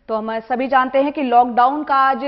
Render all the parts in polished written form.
तो हम सभी जानते हैं कि लॉकडाउन का आज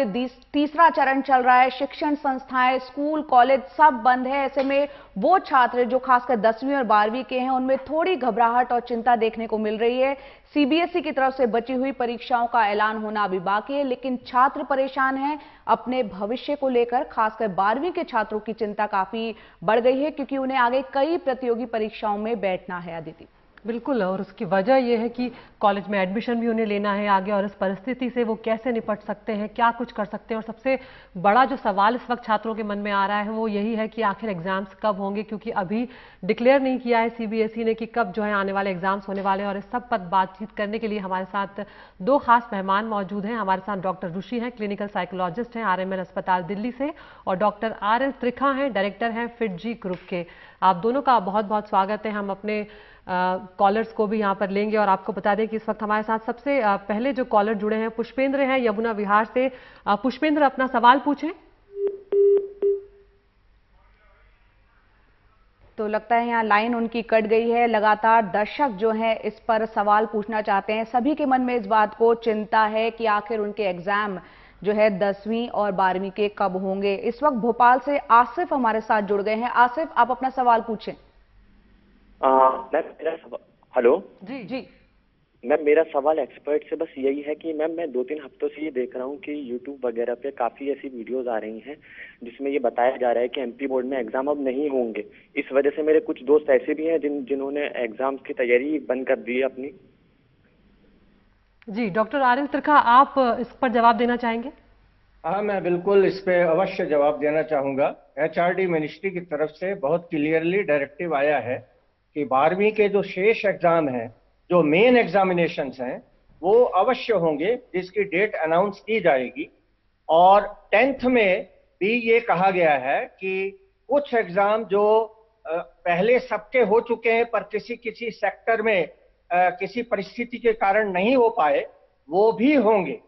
तीसरा चरण चल रहा है। शिक्षण संस्थाएं, स्कूल, कॉलेज सब बंद है। ऐसे में वो छात्र जो खासकर 10वीं और 12वीं के हैं, उनमें थोड़ी घबराहट और चिंता देखने को मिल रही है। सीबीएसई की तरफ से बची हुई परीक्षाओं का ऐलान होना अभी बाकी है, लेकिन छात्र परेशान हैं अपने भविष्य को लेकर। खासकर 12वीं के छात्रों की चिंता काफी बढ़ गई है, क्योंकि उन्हें आगे कई प्रतियोगी परीक्षाओं में बैठना है। अदिति, बिल्कुल, और उसकी वजह यह है कि कॉलेज में एडमिशन भी उन्हें लेना है आगे, और इस परिस्थिति से वो कैसे निपट सकते हैं, क्या कुछ कर सकते हैं। और सबसे बड़ा जो सवाल इस वक्त छात्रों के मन में आ रहा है वो यही है कि आखिर एग्जाम्स कब होंगे, क्योंकि अभी डिक्लेयर नहीं किया है सीबीएसई ने कि कब जो है आने वाले एग्जाम्स होने वाले हैं। और इस सब पर बातचीत करने के लिए हमारे साथ दो खास मेहमान मौजूद हैं। हमारे साथ डॉक्टर ऋषि हैं, क्लिनिकल साइकोलॉजिस्ट हैं आरएमएल अस्पताल दिल्ली से, और डॉक्टर आरएल त्रिखा हैं, डायरेक्टर हैं फिटजी ग्रुप के। आप दोनों का बहुत बहुत स्वागत है। हम अपने कॉलर्स को भी यहाँ पर लेंगे और आपको बता दें कि इस वक्त हमारे साथ सबसे पहले जो कॉलर जुड़े हैं पुष्पेंद्र हैं यमुना विहार से। पुष्पेंद्र, अपना सवाल पूछें। तो लगता है यहाँ लाइन उनकी कट गई है। लगातार दर्शक जो हैं इस पर सवाल पूछना चाहते हैं। सभी के मन में इस बात को चिंता है कि आखिर उनके एग्जाम जो है 10वीं और 12वीं के कब होंगे। इस वक्त भोपाल से आसिफ हमारे साथ जुड़ गए हैं। आसिफ, आप अपना सवाल पूछें। मैम मेरा हेलो जी जी मैम, मेरा सवाल एक्सपर्ट से बस यही है कि मैम मैं 2-3 हफ्तों से ये देख रहा हूँ कि यूट्यूब वगैरह पे काफ़ी ऐसी वीडियोस आ रही हैं जिसमें ये बताया जा रहा है कि एमपी बोर्ड में एग्जाम अब नहीं होंगे। इस वजह से मेरे कुछ दोस्त ऐसे भी हैं जिन्होंने एग्जाम्स की तैयारी बंद कर दी है अपनी। जी, डॉक्टर आरएल त्रिखा, आप इस पर जवाब देना चाहेंगे? हाँ, मैं बिल्कुल इस पे अवश्य जवाब देना चाहूँगा। एचआरडी मिनिस्ट्री की तरफ से बहुत क्लियरली डायरेक्टिव आया है कि 12वीं के जो शेष एग्जाम हैं, जो मेन एग्जामिनेशंस हैं, वो अवश्य होंगे, जिसकी डेट अनाउंस की जाएगी। और 10th में भी ये कहा गया है कि कुछ एग्जाम जो पहले सबके हो चुके हैं पर किसी किसी सेक्टर में किसी परिस्थिति के कारण नहीं हो पाए, वो भी होंगे।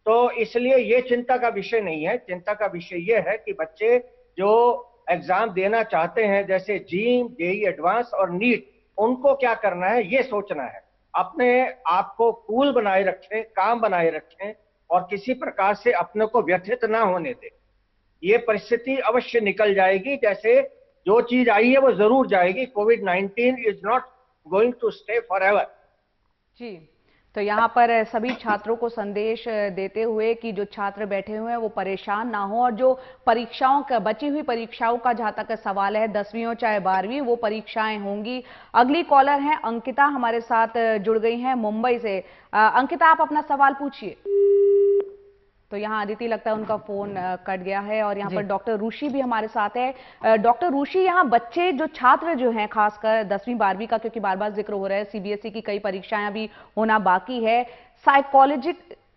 तो इसलिए ये चिंता का विषय नहीं है। चिंता का विषय ये है कि बच्चे जो एग्जाम देना चाहते हैं, जैसे जीम, जेई एडवांस और नीट, उनको क्या करना है ये सोचना है। अपने आप को कूल बनाए रखें, काम बनाए रखें, और किसी प्रकार से अपने को व्यथित ना होने दें। ये परिस्थिति अवश्य निकल जाएगी। जैसे जो चीज आई है वो जरूर जाएगी। कोविड-19 is not going to stay forever. जी, तो यहाँ पर सभी छात्रों को संदेश देते हुए कि जो छात्र बैठे हुए हैं वो परेशान ना हो, और जो परीक्षाओं का बची हुई परीक्षाओं का जहाँ तक सवाल है, 10वीं हो चाहे 12वीं, वो परीक्षाएं होंगी। अगली कॉलर हैं अंकिता, हमारे साथ जुड़ गई हैं मुंबई से। अंकिता, आप अपना सवाल पूछिए। तो यहाँ अदिति, लगता है उनका फोन कट गया है। और यहाँ पर डॉक्टर ऋषि भी हमारे साथ है। डॉक्टर ऋषि, यहाँ बच्चे जो छात्र जो हैं, खासकर 10वीं 12वीं का, क्योंकि बार बार जिक्र हो रहा है, सीबीएसई की कई परीक्षाएं अभी होना बाकी है,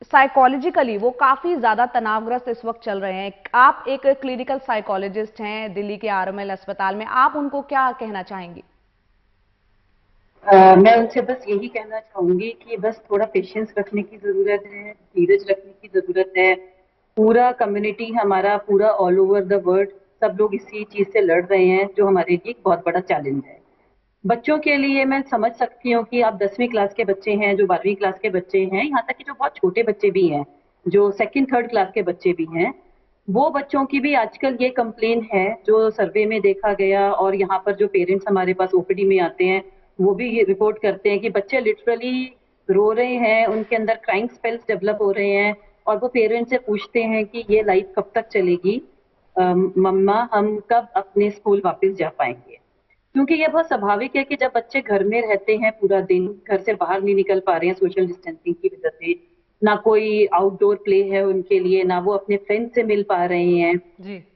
साइकोलॉजिकली वो काफी ज्यादा तनावग्रस्त इस वक्त चल रहे हैं। आप एक क्लिनिकल साइकोलॉजिस्ट हैं दिल्ली के आरएमएल अस्पताल में, आप उनको क्या कहना चाहेंगी? मैं उनसे बस यही कहना चाहूंगी कि बस थोड़ा पेशेंस रखने की जरूरत है, धीरज रखने की जरूरत है। पूरा कम्युनिटी हमारा, पूरा ऑल ओवर द वर्ल्ड, सब लोग इसी चीज से लड़ रहे हैं, जो हमारे लिए एक बहुत बड़ा चैलेंज है। बच्चों के लिए मैं समझ सकती हूँ कि आप 10वीं क्लास के बच्चे हैं, जो 12वीं क्लास के बच्चे हैं, यहाँ तक कि जो बहुत छोटे बच्चे भी हैं, जो 2nd 3rd क्लास के बच्चे भी हैं, वो बच्चों की भी आजकल ये कंप्लेन है, जो सर्वे में देखा गया। और यहाँ पर जो पेरेंट्स हमारे पास ओपीडी में आते हैं, वो भी ये रिपोर्ट करते हैं कि बच्चे लिटरली रो रहे हैं, उनके अंदर क्राइंग स्पेल्स डेवलप हो रहे हैं, और वो पेरेंट्स से पूछते हैं कि ये लाइफ कब तक चलेगी, मम्मा हम कब अपने स्कूल वापस जा पाएंगे। क्योंकि ये बहुत स्वाभाविक है कि जब बच्चे घर में रहते हैं पूरा दिन, घर से बाहर नहीं निकल पा रहे हैं सोशल डिस्टेंसिंग की वजह से, ना कोई आउटडोर प्ले है उनके लिए, ना वो अपने फ्रेंड से मिल पा रहे हैं,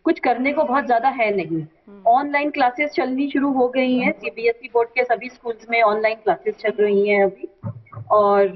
कुछ करने को बहुत ज्यादा है नहीं। ऑनलाइन क्लासेस चलनी शुरू हो गई हैं, सीबीएसई बोर्ड के सभी स्कूल्स में ऑनलाइन क्लासेस चल रही हैं अभी, और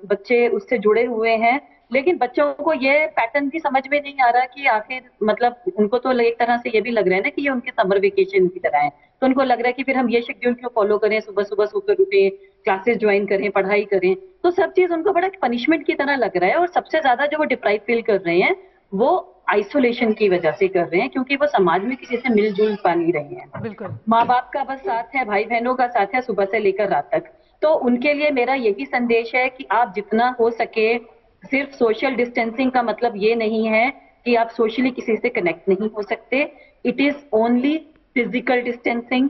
बच्चे उससे जुड़े हुए हैं। लेकिन बच्चों को ये पैटर्न भी समझ में नहीं आ रहा कि आखिर, मतलब उनको तो एक तरह से ये भी लग रहा है ना कि ये उनके समर वेकेशन की तरह है। तो उनको लग रहा है कि फिर हम ये शेड्यूल क्यों फॉलो करें, सुबह सुबह सोकर उठें, क्लासेस ज्वाइन करें, पढ़ाई करें। तो सब चीज उनको बड़ा पनिशमेंट की तरह लग रहा है। और सबसे ज्यादा जो वो डिप्राइव फील कर रहे हैं, वो आइसोलेशन की वजह से कर रहे हैं, क्योंकि वो समाज में किसी से मिलजुल पा नहीं रहे हैं। बिल्कुल, माँ बाप का बस साथ है, भाई बहनों का साथ है सुबह से लेकर रात तक। तो उनके लिए मेरा यही संदेश है कि आप जितना हो सके सिर्फ सोशल डिस्टेंसिंग का मतलब ये नहीं है कि आप सोशली किसी से कनेक्ट नहीं हो सकते। It is only physical distancing.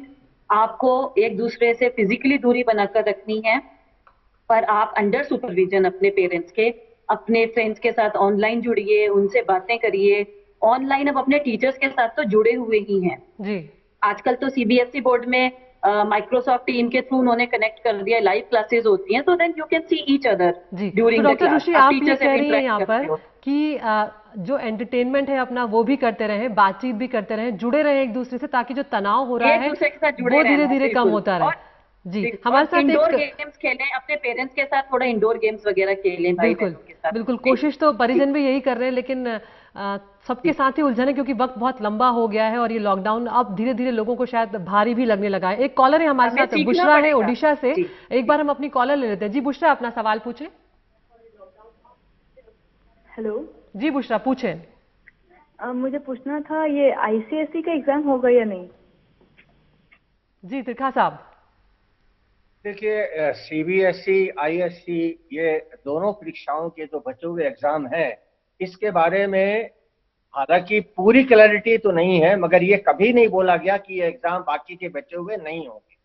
आपको एक दूसरे से फिजिकली दूरी बनाकर रखनी है, पर आप अंडर सुपरविजन अपने पेरेंट्स के, अपने फ्रेंड्स के साथ ऑनलाइन जुड़िए, उनसे बातें करिए। ऑनलाइन अब अपने टीचर्स के साथ तो जुड़े हुए ही हैं। जी आजकल तो सीबीएसई बोर्ड में माइक्रोसॉफ्ट टीम के थ्रू उन्होंने कनेक्ट कर दिया, लाइव क्लासेस होती हैं, तो then you can see each other जी। तो during the doctor class. Rishi, आप ये कह रही हैं यहाँ पर कि जो एंटरटेनमेंट है अपना वो भी करते रहें, बातचीत भी करते रहें, जुड़े रहें एक दूसरे से, ताकि जो तनाव हो रहा एक है दूसरे के साथ जुड़े वो धीरे रहना, धीरे कम बिल्कुल। होता रहे। और जी, हमारे साथ इंडोर एक गेम्स खेलें, अपने पेरेंट्स के साथ थोड़ा इंडोर गेम्स वगैरह खेलें, भाई बिल्कुल बहनों के साथ। बिल्कुल, कोशिश तो परिजन भी यही कर रहे हैं, लेकिन सबके साथ ही उलझन है क्योंकि वक्त बहुत लंबा हो गया है और ये लॉकडाउन अब धीरे धीरे लोगों को शायद भारी भी लगने लगा है। एक कॉलर है हमारे हमें साथ, सीखना बुशरा है पड़ेगा। ओडिशा से। जी। एक बार हम अपनी कॉलर ले लेते हैं। जी बुशरा, अपना सवाल पूछें। हेलो जी बुशरा, पूछें। मुझे पूछना था, ये आईसीएसई का एग्जाम होगा या नहीं? जी त्रिखा साहब। देखिए, सीबीएसई, आईएससी, ये दोनों परीक्षाओं के जो बचे हुए एग्जाम हैं, इसके बारे में हालांकि पूरी क्लैरिटी तो नहीं है, मगर ये कभी नहीं बोला गया कि ये एग्जाम बाकी के बचे हुए नहीं होंगे।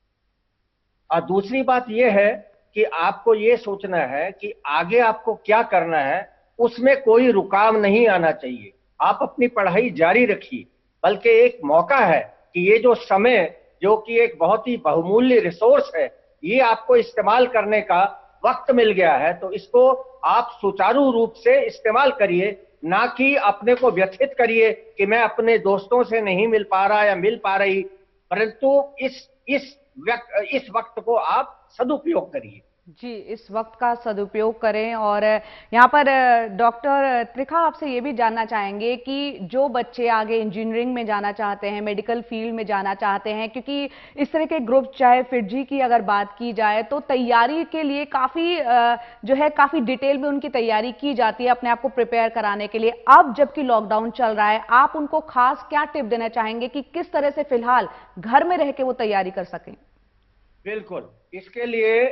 और दूसरी बात ये है कि आपको ये सोचना है कि आगे आपको क्या करना है, उसमें कोई रुकाव नहीं आना चाहिए। आप अपनी पढ़ाई जारी रखिए, बल्कि एक मौका है कि ये जो समय, जो कि एक बहुत ही बहुमूल्य रिसोर्स है, ये आपको इस्तेमाल करने का वक्त मिल गया है, तो इसको आप सुचारू रूप से इस्तेमाल करिए, ना कि अपने को व्यथित करिए कि मैं अपने दोस्तों से नहीं मिल पा रहा या मिल पा रही, परंतु इस वक्त को आप सदुपयोग करिए। जी, इस वक्त का सदुपयोग करें। और यहाँ पर डॉक्टर त्रिखा, आपसे ये भी जानना चाहेंगे कि जो बच्चे आगे इंजीनियरिंग में जाना चाहते हैं, मेडिकल फील्ड में जाना चाहते हैं, क्योंकि इस तरह के ग्रुप, चाहे फिटजी की अगर बात की जाए तो तैयारी के लिए काफ़ी जो है काफ़ी डिटेल में उनकी तैयारी की जाती है अपने आप को प्रिपेयर कराने के लिए। अब जबकि लॉकडाउन चल रहा है, आप उनको खास क्या टिप देना चाहेंगे कि किस तरह से फिलहाल घर में रह के वो तैयारी कर सकें? बिल्कुल, इसके लिए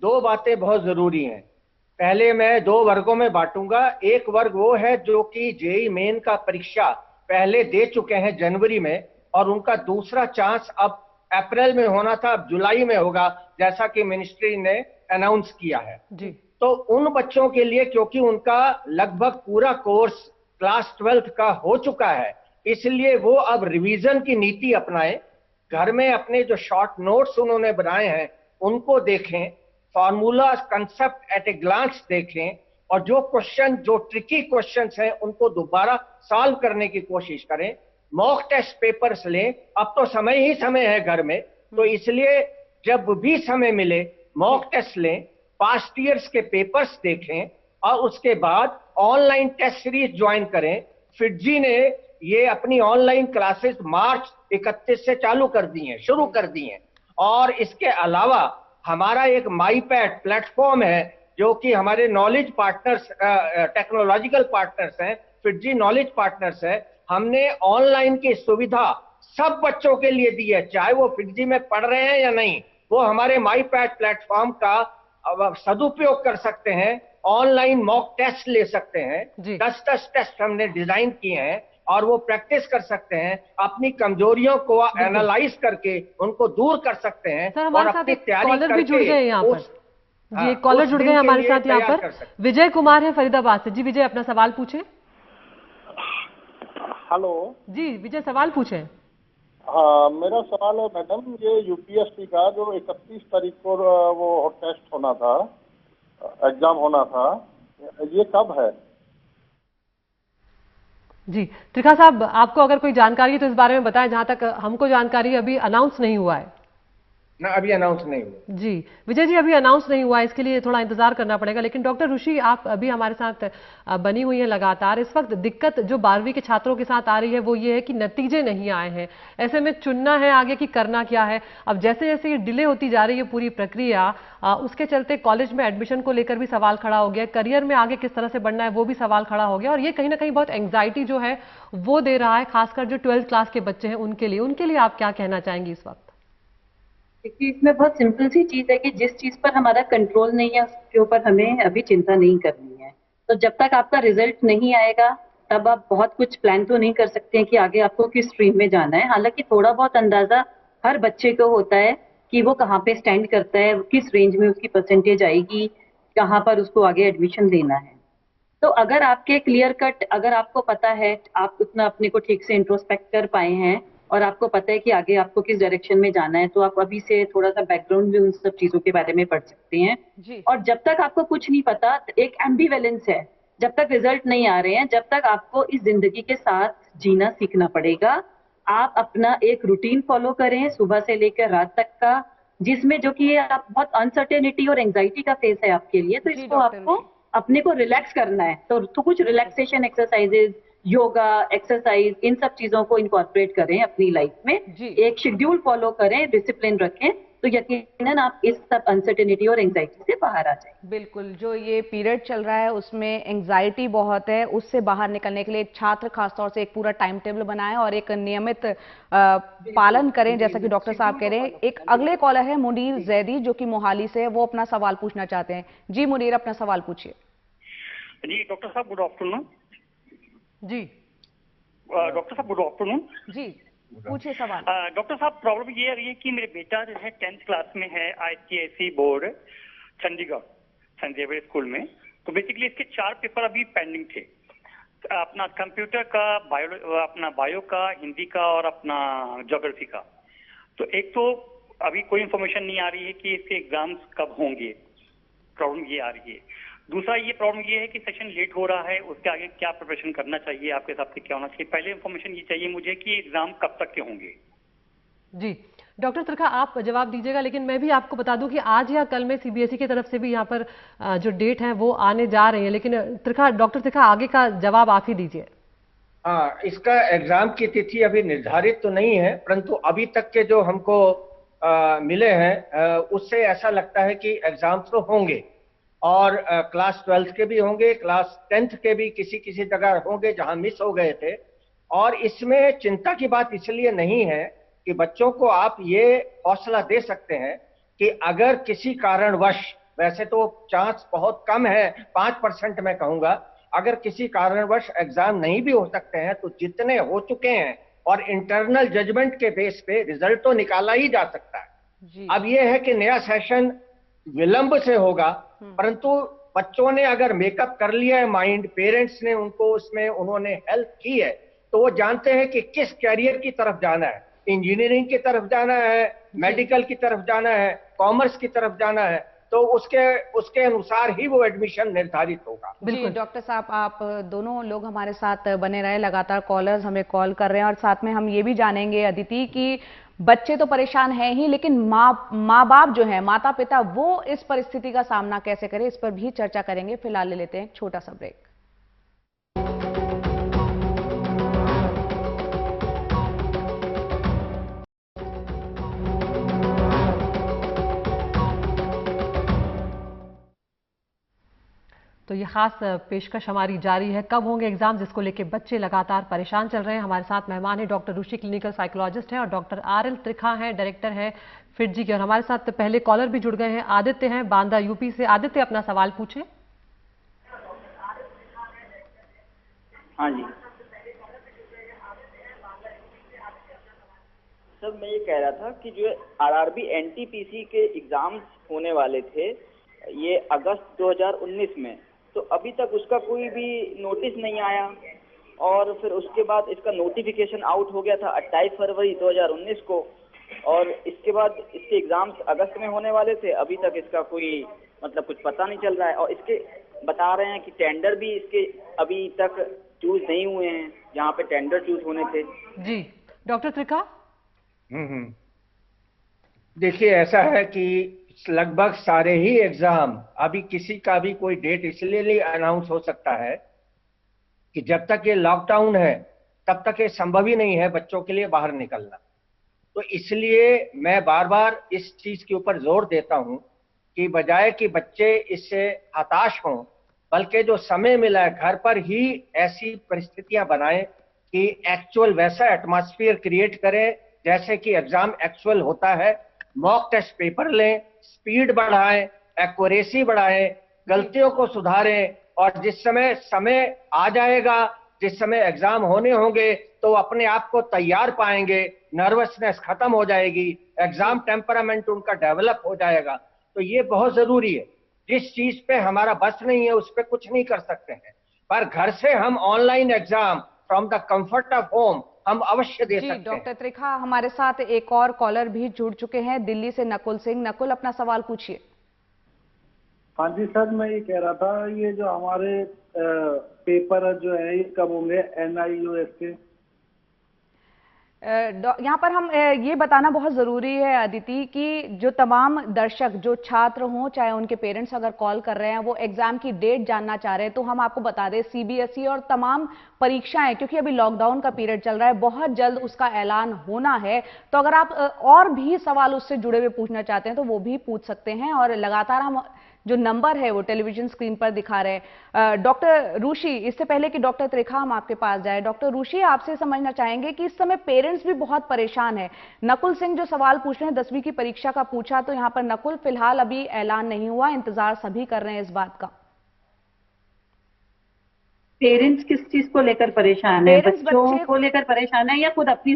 दो बातें बहुत जरूरी हैं। पहले मैं दो वर्गों में बांटूंगा। एक वर्ग वो है जो कि जेईई मेन का परीक्षा पहले दे चुके हैं जनवरी में, और उनका दूसरा चांस अब अप्रैल में होना था, अब जुलाई में होगा, जैसा कि मिनिस्ट्री ने अनाउंस किया है। जी। तो उन बच्चों के लिए, क्योंकि उनका लगभग पूरा कोर्स क्लास 12th का हो चुका है, इसलिए वो अब रिवीजन की नीति अपनाएं। घर में अपने जो शॉर्ट नोट्स उन्होंने बनाए हैं उनको देखें, formula concept at a glance देखें, और जो क्वेश्चन, जो ट्रिकी क्वेश्चंस हैं, उनको दोबारा सॉल्व करने की कोशिश करें। मॉक टेस्ट पेपर्स लें। अब तो समय ही समय है घर में, तो इसलिए जब भी समय मिले मॉक टेस्ट लें, पास्ट ईयर्स के पेपर्स देखें, और उसके बाद ऑनलाइन टेस्ट सीरीज ज्वाइन करें। फिटजी ने ये अपनी ऑनलाइन क्लासेस मार्च 31 से चालू कर दी हैं, शुरू कर दी हैं। और इसके अलावा हमारा एक माईपैड प्लेटफॉर्म है, जो कि हमारे नॉलेज पार्टनर्स, टेक्नोलॉजिकल पार्टनर्स हैं, फिटजी नॉलेज पार्टनर्स है। हमने ऑनलाइन की सुविधा सब बच्चों के लिए दी है, चाहे वो फिटजी में पढ़ रहे हैं या नहीं, वो हमारे माईपैड प्लेटफॉर्म का सदुपयोग कर सकते हैं। ऑनलाइन मॉक टेस्ट ले सकते हैं, 10 टेस्ट हमने डिजाइन किए हैं, और वो प्रैक्टिस कर सकते हैं, अपनी कमजोरियों को एनालाइज करके उनको दूर कर सकते हैं। सर, हमारे साथ एक कॉलर भी जुड़ गए यहाँ पर। जी, एक कॉलर जुड़ गए हमारे साथ यहाँ पर। विजय कुमार है फरीदाबाद से। जी विजय, अपना सवाल पूछें। हेलो जी विजय, सवाल पूछें। हाँ, मेरा सवाल है मैडम, ये यूपीएससी का जो 31 तारीख को वो टेस्ट होना था, एग्जाम होना था, ये कब है? जी त्रिखा साहब, आपको अगर कोई जानकारी है तो इस बारे में बताएं। जहां तक हमको जानकारी अभी अनाउंस नहीं हुआ है ना, अभी अनाउंस नहीं हुआ। जी विजय जी, अभी अनाउंस नहीं हुआ है, इसके लिए थोड़ा इंतजार करना पड़ेगा। लेकिन डॉक्टर ऋषि, आप अभी हमारे साथ बनी हुई है लगातार। इस वक्त दिक्कत जो 12वीं के छात्रों के साथ आ रही है वो ये है कि नतीजे नहीं आए हैं। ऐसे में चुनना है आगे कि करना क्या है। अब जैसे जैसे ये डिले होती जा रही है पूरी प्रक्रिया, उसके चलते कॉलेज में एडमिशन को लेकर भी सवाल खड़ा हो गया, करियर में आगे किस तरह से बढ़ना है वो भी सवाल खड़ा हो गया, और ये कहीं ना कहीं बहुत एंग्जाइटी जो है वो दे रहा है, खासकर जो 12th क्लास के बच्चे हैं उनके लिए आप क्या कहना चाहेंगी इस वक्त? देखिए, इसमें बहुत सिंपल सी चीज है कि जिस चीज पर हमारा कंट्रोल नहीं है उसके ऊपर हमें अभी चिंता नहीं करनी है। तो जब तक आपका रिजल्ट नहीं आएगा तब आप बहुत कुछ प्लान तो नहीं कर सकते हैं कि आगे आपको किस स्ट्रीम में जाना है। हालांकि थोड़ा बहुत अंदाजा हर बच्चे को होता है कि वो कहाँ पे स्टैंड करता है, किस रेंज में उसकी परसेंटेज आएगी, कहाँ पर उसको आगे एडमिशन देना है। तो अगर आपके क्लियर कट, अगर आपको पता है, आप उतना अपने को ठीक से इंट्रोस्पेक्ट कर पाए हैं और आपको पता है कि आगे आपको किस डायरेक्शन में जाना है, तो आप अभी से थोड़ा सा बैकग्राउंड भी उन सब चीजों के बारे में पढ़ सकते हैं। जी। और जब तक आपको कुछ नहीं पता, एक एम्बिवेलेंस है, जब तक रिजल्ट नहीं आ रहे हैं, जब तक आपको इस जिंदगी के साथ जीना सीखना पड़ेगा। आप अपना एक रूटीन फॉलो करें सुबह से लेकर रात तक का, जिसमें जो कि आप बहुत अनसर्टेनिटी और एंजाइटी का फेस है आपके लिए, तो जी इसको डॉक्टर आपको ऋषि। अपने को रिलैक्स करना है। तो कुछ रिलैक्सेशन एक्सरसाइजेज, योगा एक्सरसाइज, इन सब चीजों को इनकॉर्पोरेट करें अपनी लाइफ में। जी। एक शेड्यूल फॉलो करें, डिसिप्लिन रखें, तो यकीनन आप इस सब अनसर्टेनिटी और एंजाइटी से बाहर आ जाएंगे। बिल्कुल, जो ये पीरियड चल रहा है उसमें एंग्जाइटी बहुत है, उससे बाहर निकलने के लिए छात्र खासतौर से एक पूरा टाइम टेबल बनाएं और एक नियमित पालन करें, जैसा कि डॉक्टर साहब कह रहे हैं। एक अगले कॉलर है मुनीर जैदी, जो कि मोहाली से है, वो अपना सवाल पूछना चाहते हैं। जी मुनीर, अपना सवाल पूछिए। जी डॉक्टर साहब, गुड आफ्टरनून। जी डॉक्टर साहब, गुड आफ्टरनून। जी पूछिए सवाल। डॉक्टर साहब, प्रॉब्लम ये आ रही है कि मेरे बेटा जो है 10th क्लास में है, ICSE board Chandigarh Saint Xavier school में। तो बेसिकली इसके 4 पेपर अभी पेंडिंग थे, अपना कंप्यूटर का, अपना बायो का, हिंदी का और अपना ज्योग्राफी का। तो एक तो अभी कोई इन्फॉर्मेशन नहीं आ रही है कि इसके एग्जाम्स कब होंगे, प्रॉब्लम ये आ रही है। दूसरा ये प्रॉब्लम ये है कि सेशन लेट हो रहा है, उसके आगे क्या प्रिपरेशन करना चाहिए, आपके हिसाब से क्या होना चाहिए? पहले इन्फॉर्मेशन ये चाहिए मुझे कि एग्जाम कब तक के होंगे। जी डॉक्टर त्रिखा, आप जवाब दीजिएगा, लेकिन मैं भी आपको बता दूं कि आज या कल में CBSE की तरफ से भी यहाँ पर जो डेट है वो आने जा रही है। लेकिन डॉक्टर त्रिखा, आगे का जवाब आप ही दीजिए। हाँ, इसका एग्जाम की तिथि अभी निर्धारित तो नहीं है, परंतु अभी तक के जो हमको मिले हैं उससे ऐसा लगता है कि एग्जाम तो होंगे, और क्लास 12 के भी होंगे, क्लास 10th के भी किसी किसी जगह होंगे जहां मिस हो गए थे। और इसमें चिंता की बात इसलिए नहीं है कि बच्चों को आप ये हौसला दे सकते हैं कि अगर किसी कारणवश, वैसे तो चांस बहुत कम है, 5% मैं कहूंगा, अगर किसी कारणवश एग्जाम नहीं भी हो सकते हैं तो जितने हो चुके हैं और इंटरनल जजमेंट के बेस पे रिजल्ट तो निकाला ही जा सकता है। अब यह है कि नया सेशन विलंब से होगा, परंतु बच्चों ने अगर मेकअप कर लिया है माइंड, पेरेंट्स ने उनको उसमें उन्होंने हेल्प की है, तो वो जानते हैं कि किस कैरियर की तरफ जाना है, इंजीनियरिंग की तरफ जाना है, मेडिकल की तरफ जाना है, कॉमर्स की तरफ जाना है, तो उसके अनुसार ही वो एडमिशन निर्धारित होगा। जी डॉक्टर साहब, आप दोनों लोग हमारे साथ बने रहे, लगातार कॉलर्स हमें कॉल कर रहे हैं, और साथ में हम ये भी जानेंगे अदिति कि बच्चे तो परेशान हैं ही, लेकिन माँ बाप जो है, माता पिता, वो इस परिस्थिति का सामना कैसे करें, इस पर भी चर्चा करेंगे। फिलहाल ले लेते हैं एक छोटा सा ब्रेक। तो ये खास पेशकश हमारी जारी है, कब होंगे एग्जाम, जिसको लेके बच्चे लगातार परेशान चल रहे हैं। हमारे साथ मेहमान है डॉक्टर ऋषि, क्लिनिकल साइकोलॉजिस्ट हैं, और डॉक्टर RL त्रिखा हैं, डायरेक्टर हैं FIITJEE के। और हमारे साथ पहले कॉलर भी जुड़ गए हैं, आदित्य हैं बांदा UP से। आदित्य, अपना सवाल पूछें। हाँ जी सर, मैं ये कह रहा था कि जो RRB NTPC के एग्जाम्स होने वाले थे ये अगस्त 2019 में, तो अभी तक उसका कोई भी नोटिस नहीं आया, और फिर उसके बाद इसका नोटिफिकेशन आउट हो गया था 28 फरवरी 2019 को, और इसके बाद इसके एग्जाम्स अगस्त में होने वाले थे। अभी तक इसका कोई मतलब कुछ पता नहीं चल रहा है, और इसके बता रहे हैं कि टेंडर भी इसके अभी तक चूज नहीं हुए हैं, जहाँ पे टेंडर चूज होने थे। जी डॉक्टर त्रिखा। देखिए, ऐसा है कि लगभग सारे ही एग्जाम, अभी किसी का भी कोई डेट इसलिए नहीं अनाउंस हो सकता है कि जब तक ये लॉकडाउन है तब तक ये संभव ही नहीं है बच्चों के लिए बाहर निकलना। तो इसलिए मैं बार बार इस चीज के ऊपर जोर देता हूं कि बजाय कि बच्चे इससे हताश हों, बल्कि जो समय मिला है घर पर ही ऐसी परिस्थितियां बनाएं कि एक्चुअल वैसा एटमॉस्फेयर क्रिएट करें जैसे कि एग्जाम एक्चुअल होता है। मॉक टेस्ट पेपर लें, स्पीड बढ़ाएं, एक्यूरेसी बढ़ाएं, गलतियों को सुधारें, और जिस समय समय आ जाएगा, जिस समय एग्जाम होने होंगे, तो अपने आप को तैयार पाएंगे, नर्वसनेस खत्म हो जाएगी, एग्जाम टेम्परामेंट उनका डेवलप हो जाएगा। तो ये बहुत जरूरी है। जिस चीज पे हमारा बस नहीं है उस पे कुछ नहीं कर सकते हैं, पर घर से हम online exam from the comfort of home हम अवश्य दे सकते हैं। डॉक्टर त्रिखा, हमारे साथ एक और कॉलर भी जुड़ चुके हैं दिल्ली से, नकुल सिंह। नकुल, अपना सवाल पूछिए। हाँ जी सर, मैं ये कह रहा था, ये जो हमारे पेपर जो है ये कब होंगे NIOS के? यहाँ पर हम ये बताना बहुत ज़रूरी है अदिति कि जो तमाम दर्शक, जो छात्र हों चाहे उनके पेरेंट्स अगर कॉल कर रहे हैं, वो एग्जाम की डेट जानना चाह रहे हैं, तो हम आपको बता दें CBSE और तमाम परीक्षाएं, क्योंकि अभी लॉकडाउन का पीरियड चल रहा है, बहुत जल्द उसका ऐलान होना है। तो अगर आप और भी सवाल उससे जुड़े हुए पूछना चाहते हैं तो वो भी पूछ सकते हैं, और लगातार हम जो नंबर है वो टेलीविजन स्क्रीन पर दिखा रहे हैं। डॉक्टर रुषि, इससे पहले कि डॉक्टर त्रिखा हम आपके पास जाए, डॉक्टर रुषि, आपसे समझना चाहेंगे कि इस समय पेरेंट्स भी बहुत परेशान है। नकुल सिंह जो सवाल पूछ रहे हैं 10वीं की परीक्षा का पूछा, तो यहाँ पर नकुल, फिलहाल अभी ऐलान नहीं हुआ, इंतजार सभी कर रहे हैं इस बात का। पेरेंट्स किस चीज को लेकर परेशान है? बच्चों को लेकर परेशान है या खुद अपनी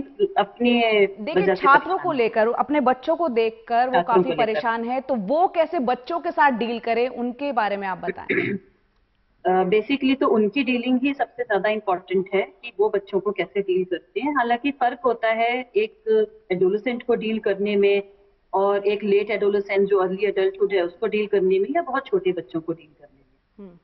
देखिए, छात्रों को लेकर, अपने बच्चों को देखकर वो काफी परेशान है, तो वो कैसे बच्चों के साथ डील करें, उनके बारे में आप बताएं। बेसिकली तो उनकी डीलिंग ही सबसे ज्यादा इम्पोर्टेंट है कि वो बच्चों को कैसे डील करते हैं। हालांकि फर्क होता है एक एडोलेसेंट को डील करने में और एक लेट एडोलेसेंट जो अर्ली एडल्टहुड है उसको डील करने में, या बहुत छोटे बच्चों को डील करने में।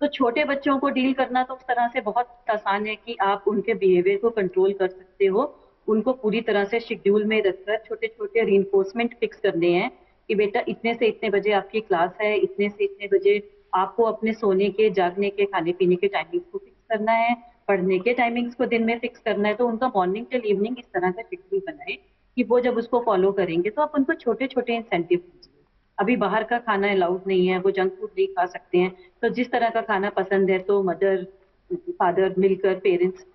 तो छोटे बच्चों को डील करना तो उस तरह से बहुत आसान है कि आप उनके बिहेवियर को कंट्रोल कर सकते हो, उनको पूरी तरह से शेड्यूल में रखकर छोटे छोटे रीइंफोर्समेंट फिक्स करने हैं कि बेटा इतने से इतने बजे आपकी क्लास है, इतने से इतने बजे आपको अपने सोने के, जागने के, खाने पीने के टाइमिंग्स को फिक्स करना है, पढ़ने के टाइमिंग्स को दिन में फिक्स करना है। तो उनका मॉर्निंग टिल इवनिंग इस तरह का शेड्यूल बनाए कि वो जब उसको फॉलो करेंगे तो आप उनको छोटे छोटे इंसेंटिव दीजिए। अभी बाहर का खाना अलाउड नहीं है, वो जंक फूड नहीं खा सकते हैं, तो जिस तरह का खाना पसंद है तो मदर फादर मिलकर, पेरेंट्स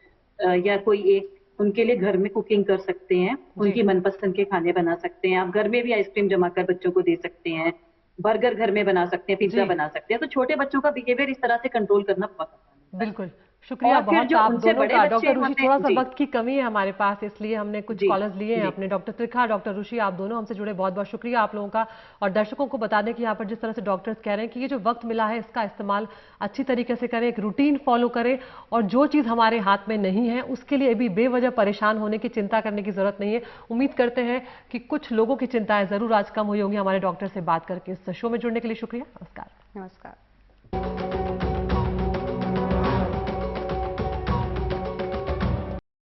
या कोई एक उनके लिए घर में कुकिंग कर सकते हैं, उनकी मनपसंद के खाने बना सकते हैं। आप घर में भी आइसक्रीम जमाकर बच्चों को दे सकते हैं, बर्गर घर में बना सकते हैं, पिज्जा बना सकते हैं। तो छोटे बच्चों का बिहेवियर इस तरह से कंट्रोल करना बहुत आसान है। बिल्कुल, शुक्रिया बहुत आप दोनों का। डॉक्टर रुषि, थोड़ा सा वक्त की कमी है हमारे पास, इसलिए हमने कुछ कॉलर्स लिए हैं अपने। डॉक्टर त्रिखा, डॉक्टर रुषि, आप दोनों हमसे जुड़े, बहुत बहुत शुक्रिया आप लोगों का। और दर्शकों को बता दें कि यहाँ पर जिस तरह से डॉक्टर्स कह रहे हैं कि ये जो वक्त मिला है इसका इस्तेमाल अच्छी तरीके से करें, एक रूटीन फॉलो करें, और जो चीज़ हमारे हाथ में नहीं है उसके लिए भी बेवजह परेशान होने की, चिंता करने की जरूरत नहीं है। उम्मीद करते हैं कि कुछ लोगों की चिंताएं जरूर आज कम हुई होंगी हमारे डॉक्टर से बात करके। इस शो में जुड़ने के लिए शुक्रिया। नमस्कार।